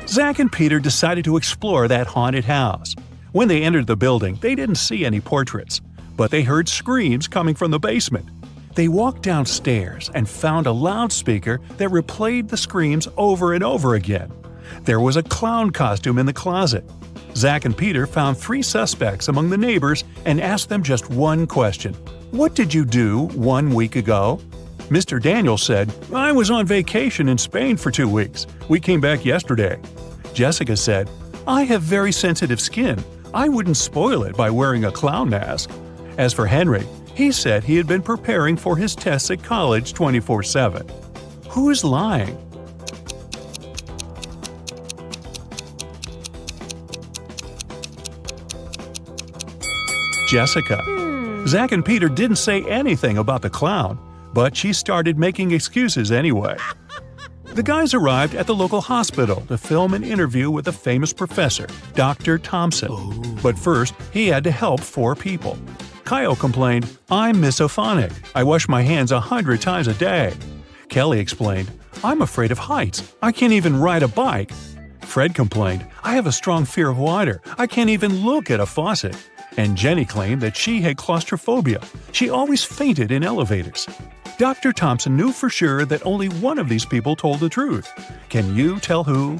Zach and Peter decided to explore that haunted house. When they entered the building, they didn't see any portraits, but they heard screams coming from the basement. They walked downstairs and found a loudspeaker that replayed the screams over and over again. There was a clown costume in the closet. Zach and Peter found 3 suspects among the neighbors and asked them just one question. What did you do 1 week ago? Mr. Daniel said, I was on vacation in Spain for 2 weeks. We came back yesterday. Jessica said, I have very sensitive skin. I wouldn't spoil it by wearing a clown mask. As for Henry, he said he had been preparing for his tests at college 24/7. Who's lying? Jessica. Zach and Peter didn't say anything about the clown, but she started making excuses anyway. The guys arrived at the local hospital to film an interview with a famous professor, Dr. Thompson. But first, he had to help 4 people. Kyle complained, I'm misophonic. I wash my hands 100 times a day. Kelly explained, I'm afraid of heights. I can't even ride a bike. Fred complained, I have a strong fear of water. I can't even look at a faucet. And Jenny claimed that she had claustrophobia. She always fainted in elevators. Dr. Thompson knew for sure that only one of these people told the truth. Can you tell who?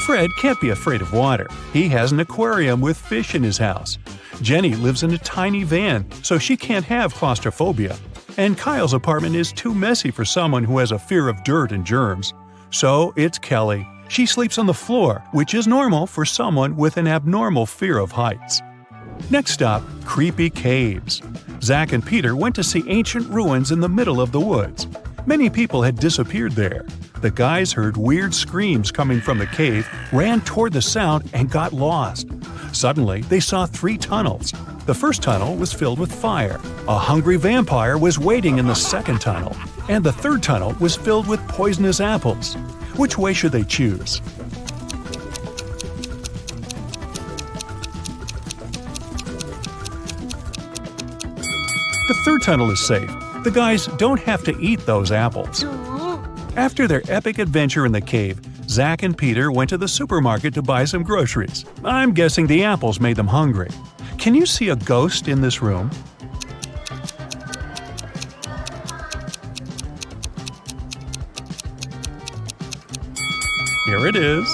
Fred can't be afraid of water. He has an aquarium with fish in his house. Jenny lives in a tiny van, so she can't have claustrophobia. And Kyle's apartment is too messy for someone who has a fear of dirt and germs. So it's Kelly. She sleeps on the floor, which is normal for someone with an abnormal fear of heights. Next stop, creepy caves. Zach and Peter went to see ancient ruins in the middle of the woods. Many people had disappeared there. The guys heard weird screams coming from the cave, ran toward the sound, and got lost. Suddenly, they saw 3 tunnels. The first tunnel was filled with fire. A hungry vampire was waiting in the second tunnel. And the third tunnel was filled with poisonous apples. Which way should they choose? The third tunnel is safe. The guys don't have to eat those apples. After their epic adventure in the cave, Zach and Peter went to the supermarket to buy some groceries. I'm guessing the apples made them hungry. Can you see a ghost in this room? Here it is.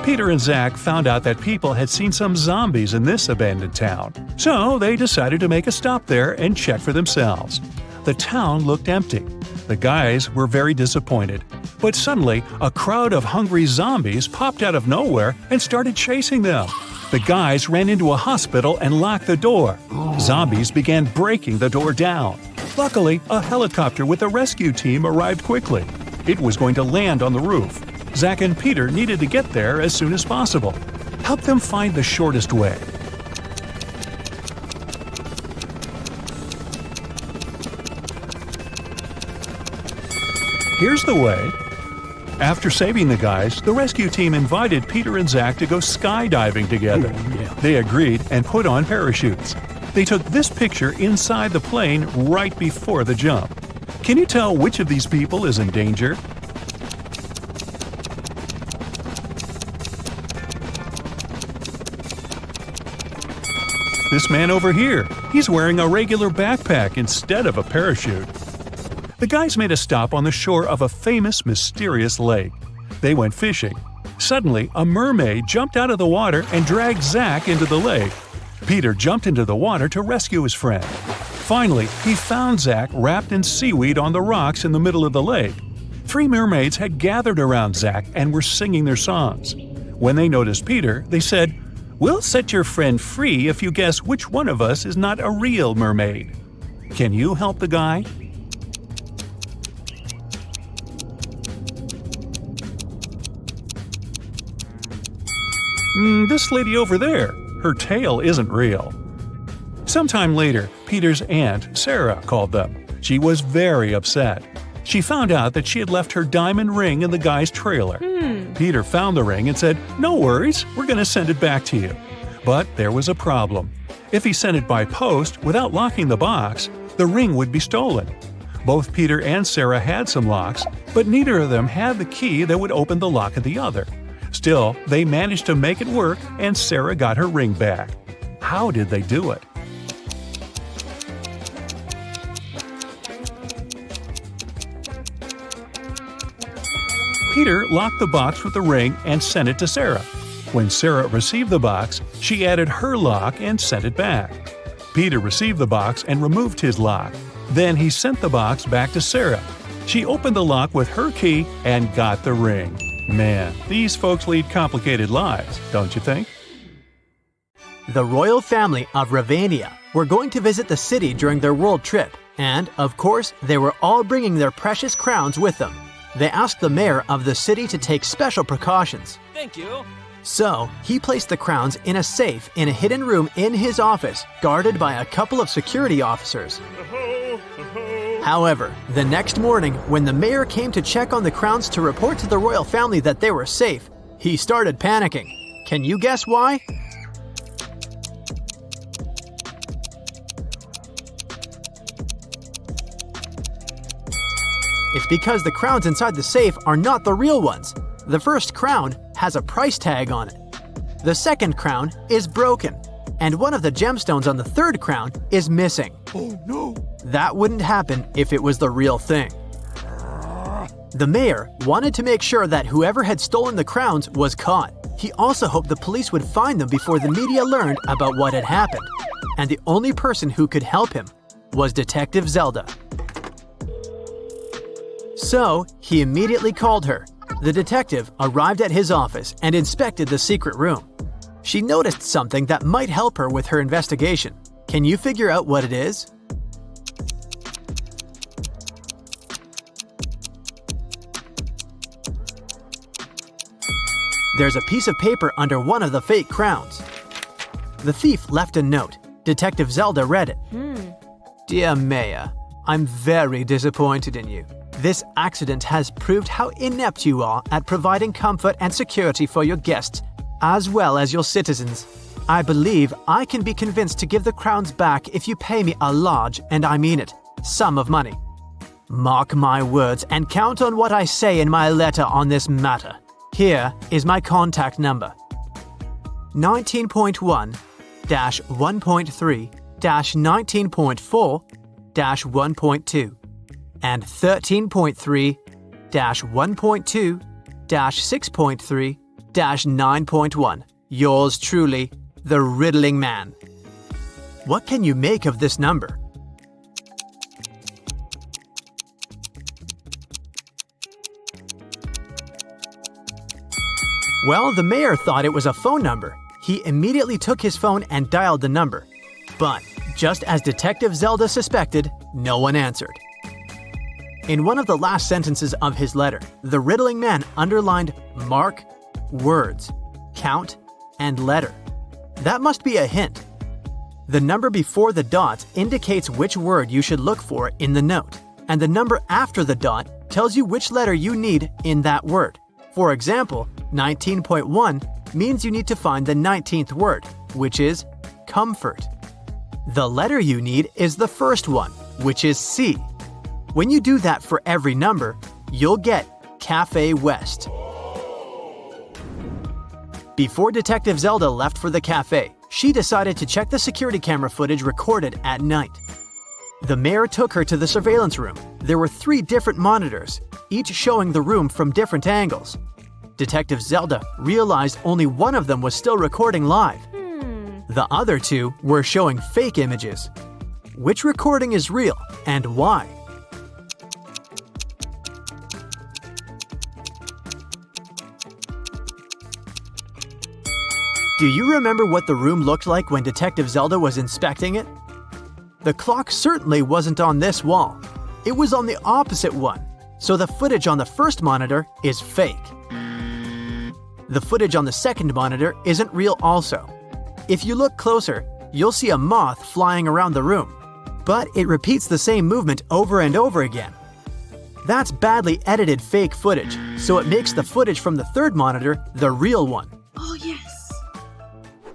Peter and Zach found out that people had seen some zombies in this abandoned town. So they decided to make a stop there and check for themselves. The town looked empty. The guys were very disappointed. But suddenly, a crowd of hungry zombies popped out of nowhere and started chasing them. The guys ran into a hospital and locked the door. Zombies began breaking the door down. Luckily, a helicopter with a rescue team arrived quickly. It was going to land on the roof. Zach and Peter needed to get there as soon as possible. Help them find the shortest way. Here's the way. After saving the guys, the rescue team invited Peter and Zach to go skydiving together. They agreed and put on parachutes. They took this picture inside the plane right before the jump. Can you tell which of these people is in danger? This man over here, he's wearing a regular backpack instead of a parachute. The guys made a stop on the shore of a famous, mysterious lake. They went fishing. Suddenly, a mermaid jumped out of the water and dragged Zach into the lake. Peter jumped into the water to rescue his friend. Finally, he found Zach wrapped in seaweed on the rocks in the middle of the lake. 3 mermaids had gathered around Zach and were singing their songs. When they noticed Peter, they said, "We'll set your friend free if you guess which one of us is not a real mermaid. Can you help the guy?" This lady over there, her tail isn't real. Sometime later, Peter's aunt, Sarah, called them. She was very upset. She found out that she had left her diamond ring in the guy's trailer. Peter found the ring and said, "No worries, we're going to send it back to you." But there was a problem. If he sent it by post without locking the box, the ring would be stolen. Both Peter and Sarah had some locks, but neither of them had the key that would open the lock of the other. Still, they managed to make it work and Sarah got her ring back. How did they do it? Peter locked the box with the ring and sent it to Sarah. When Sarah received the box, she added her lock and sent it back. Peter received the box and removed his lock. Then he sent the box back to Sarah. She opened the lock with her key and got the ring. Man, these folks lead complicated lives, don't you think? The royal family of Ravania were going to visit the city during their world trip, and, of course, they were all bringing their precious crowns with them. They asked the mayor of the city to take special precautions. Thank you. So, he placed the crowns in a safe in a hidden room in his office, guarded by a couple of security officers. However, the next morning, when the mayor came to check on the crowns to report to the royal family that they were safe, he started panicking. Can you guess why? It's because the crowns inside the safe are not the real ones. The first crown has a price tag on it. The second crown is broken, and one of the gemstones on the third crown is missing. Oh no! That wouldn't happen if it was the real thing. The mayor wanted to make sure that whoever had stolen the crowns was caught. He also hoped the police would find them before the media learned about what had happened. And the only person who could help him was Detective Zelda. So, he immediately called her. The detective arrived at his office and inspected the secret room. She noticed something that might help her with her investigation. Can you figure out what it is? There's a piece of paper under one of the fake crowns. The thief left a note. Detective Zelda read it. Dear Mayor, I'm very disappointed in you. This accident has proved how inept you are at providing comfort and security for your guests, as well as your citizens. I believe I can be convinced to give the crowns back if you pay me a large, and I mean it, sum of money. Mark my words and count on what I say in my letter on this matter. Here is my contact number. 19.1-1.3-19.4-1.2 and 13.3-1.2-6.3-9.1. Yours truly, the Riddling Man. What can you make of this number? Well, the mayor thought it was a phone number. He immediately took his phone and dialed the number. But, just as Detective Zelda suspected, no one answered. In one of the last sentences of his letter, the Riddling Man underlined mark, words, count, and letter. That must be a hint. The number before the dot indicates which word you should look for in the note, and the number after the dot tells you which letter you need in that word. For example, 19.1 means you need to find the 19th word, which is comfort. The letter you need is the first one, which is C. When you do that for every number, you'll get Cafe West. Before Detective Zelda left for the cafe, she decided to check the security camera footage recorded at night. The mayor took her to the surveillance room. There were 3 different monitors, each showing the room from different angles. Detective Zelda realized only one of them was still recording live. The other 2 were showing fake images. Which recording is real and why? Do you remember what the room looked like when Detective Zelda was inspecting it? The clock certainly wasn't on this wall. It was on the opposite one, so the footage on the first monitor is fake. The footage on the second monitor isn't real also. If you look closer, you'll see a moth flying around the room, but it repeats the same movement over and over again. That's badly edited fake footage, so it makes the footage from the third monitor the real one. Oh, yes.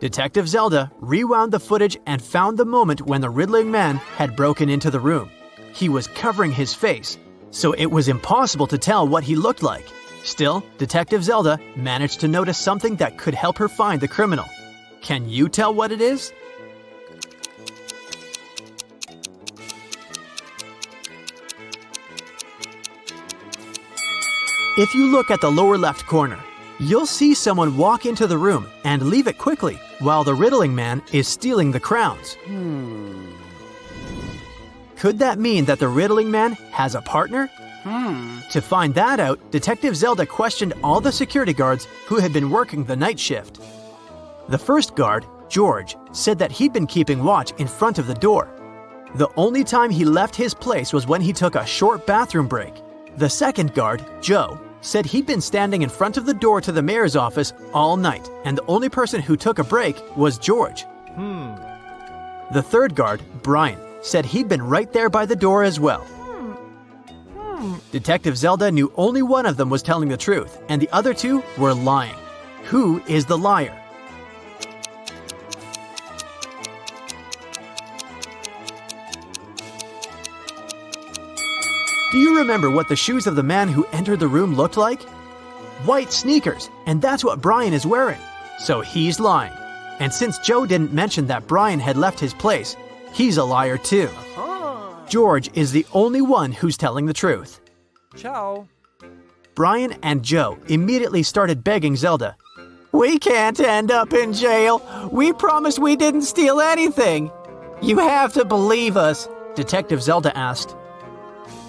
Detective Zelda rewound the footage and found the moment when the Riddling Man had broken into the room. He was covering his face, so it was impossible to tell what he looked like. Still, Detective Zelda managed to notice something that could help her find the criminal. Can you tell what it is? If you look at the lower left corner, you'll see someone walk into the room and leave it quickly while the Riddling Man is stealing the crowns. Could that mean that the Riddling Man has a partner? To find that out, Detective Zelda questioned all the security guards who had been working the night shift. The first guard, George, said that he'd been keeping watch in front of the door. The only time he left his place was when he took a short bathroom break. The second guard, Joe, said he'd been standing in front of the door to the mayor's office all night, and the only person who took a break was George. The third guard, Brian, said he'd been right there by the door as well. Detective Zelda knew only one of them was telling the truth, and the other 2 were lying. Who is the liar? Do you remember what the shoes of the man who entered the room looked like? White sneakers, and that's what Brian is wearing. So he's lying. And since Joe didn't mention that Brian had left his place, he's a liar too. George is the only one who's telling the truth. Ciao. Brian and Joe immediately started begging Zelda. "We can't end up in jail. We promised we didn't steal anything. You have to believe us," Detective Zelda asked.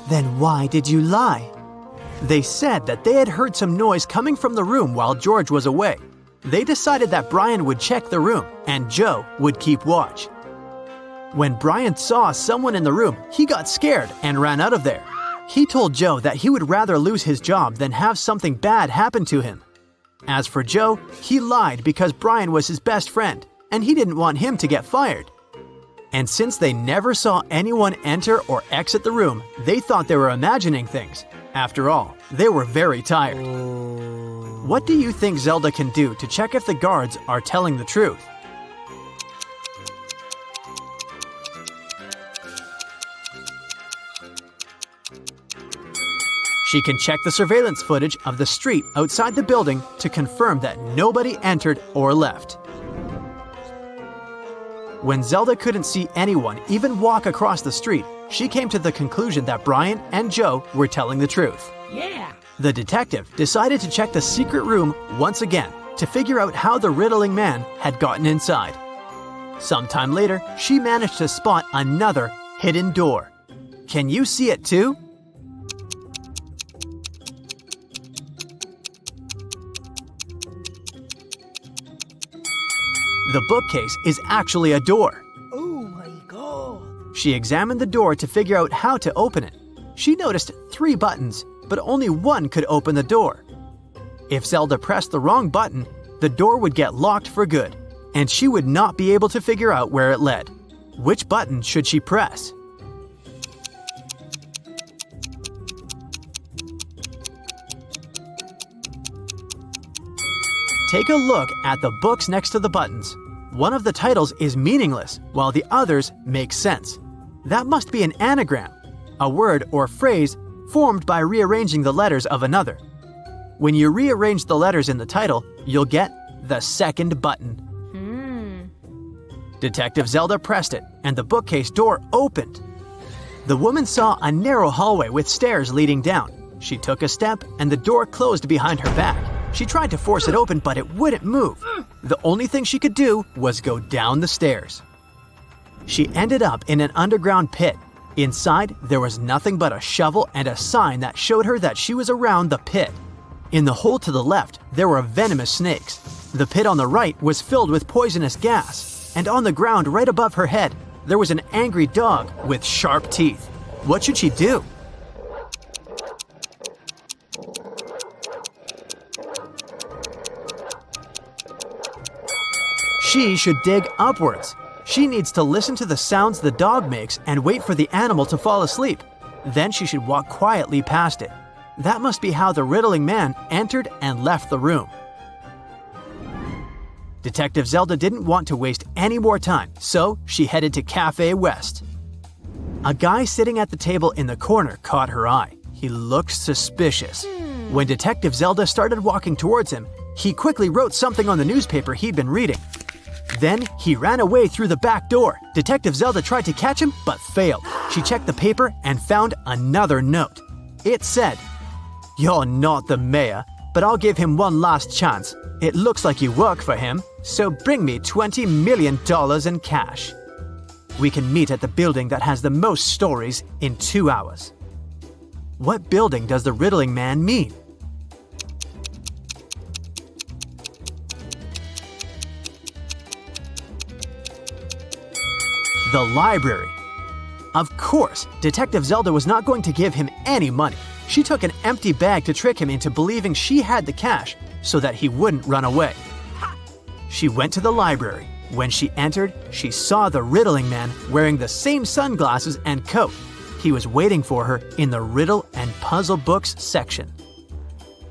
"Then why did you lie?" They said that they had heard some noise coming from the room while George was away. They decided that Brian would check the room and Joe would keep watch. When Brian saw someone in the room, he got scared and ran out of there. He told Joe that he would rather lose his job than have something bad happen to him. As for Joe, he lied because Brian was his best friend and he didn't want him to get fired. And since they never saw anyone enter or exit the room, they thought they were imagining things. After all, they were very tired. What do you think Zelda can do to check if the guards are telling the truth? She can check the surveillance footage of the street outside the building to confirm that nobody entered or left. When Zelda couldn't see anyone even walk across the street, she came to the conclusion that Brian and Joe were telling the truth. Yeah. The detective decided to check the secret room once again to figure out how the Riddling Man had gotten inside. Sometime later, she managed to spot another hidden door. Can you see it too? The bookcase is actually a door. Oh my god. She examined the door to figure out how to open it. She noticed 3 buttons, but only one could open the door. If Zelda pressed the wrong button, the door would get locked for good, and she would not be able to figure out where it led. Which button should she press? Take a look at the books next to the buttons. One of the titles is meaningless, while the others make sense. That must be an anagram, a word or phrase formed by rearranging the letters of another. When you rearrange the letters in the title, you'll get the second button. Detective Zelda pressed it, and the bookcase door opened. The woman saw a narrow hallway with stairs leading down. She took a step and the door closed behind her back. She tried to force it open, but it wouldn't move. The only thing she could do was go down the stairs. She ended up in an underground pit. Inside, there was nothing but a shovel and a sign that showed her that she was around the pit. In the hole to the left, there were venomous snakes. The pit on the right was filled with poisonous gas. And on the ground right above her head, there was an angry dog with sharp teeth. What should she do? She should dig upwards. She needs to listen to the sounds the dog makes and wait for the animal to fall asleep. Then she should walk quietly past it. That must be how the Riddling Man entered and left the room. Detective Zelda didn't want to waste any more time, so she headed to Cafe West. A guy sitting at the table in the corner caught her eye. He looked suspicious. When Detective Zelda started walking towards him, he quickly wrote something on the newspaper he'd been reading. Then he ran away through the back door. Detective Zelda tried to catch him, but failed. She checked the paper and found another note. It said, "You're not the mayor, but I'll give him one last chance. It looks like you work for him, so bring me $20 million in cash. We can meet at the building that has the most stories in 2 hours." What building does the Riddling Man mean? The library. Of course, Detective Zelda was not going to give him any money. She took an empty bag to trick him into believing she had the cash so that he wouldn't run away. She went to the library. When she entered, she saw the Riddling Man wearing the same sunglasses and coat. He was waiting for her in the riddle and puzzle books section.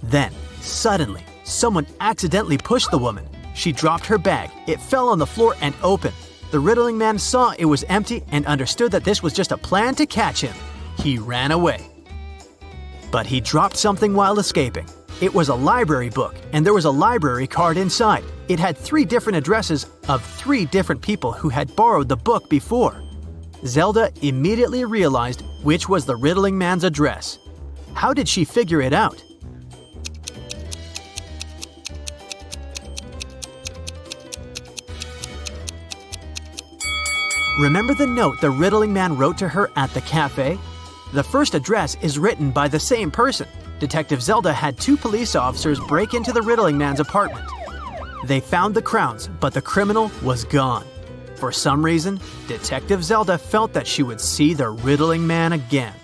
Then, suddenly, someone accidentally pushed the woman. She dropped her bag. It fell on the floor and opened. The Riddling Man saw it was empty and understood that this was just a plan to catch him. He ran away. But he dropped something while escaping. It was a library book, and there was a library card inside. It had 3 different addresses of 3 different people who had borrowed the book before. Zelda immediately realized which was the Riddling Man's address. How did she figure it out? Remember the note the Riddling Man wrote to her at the cafe? The first address is written by the same person. Detective Zelda had 2 police officers break into the Riddling Man's apartment. They found the crowns, but the criminal was gone. For some reason, Detective Zelda felt that she would see the Riddling Man again.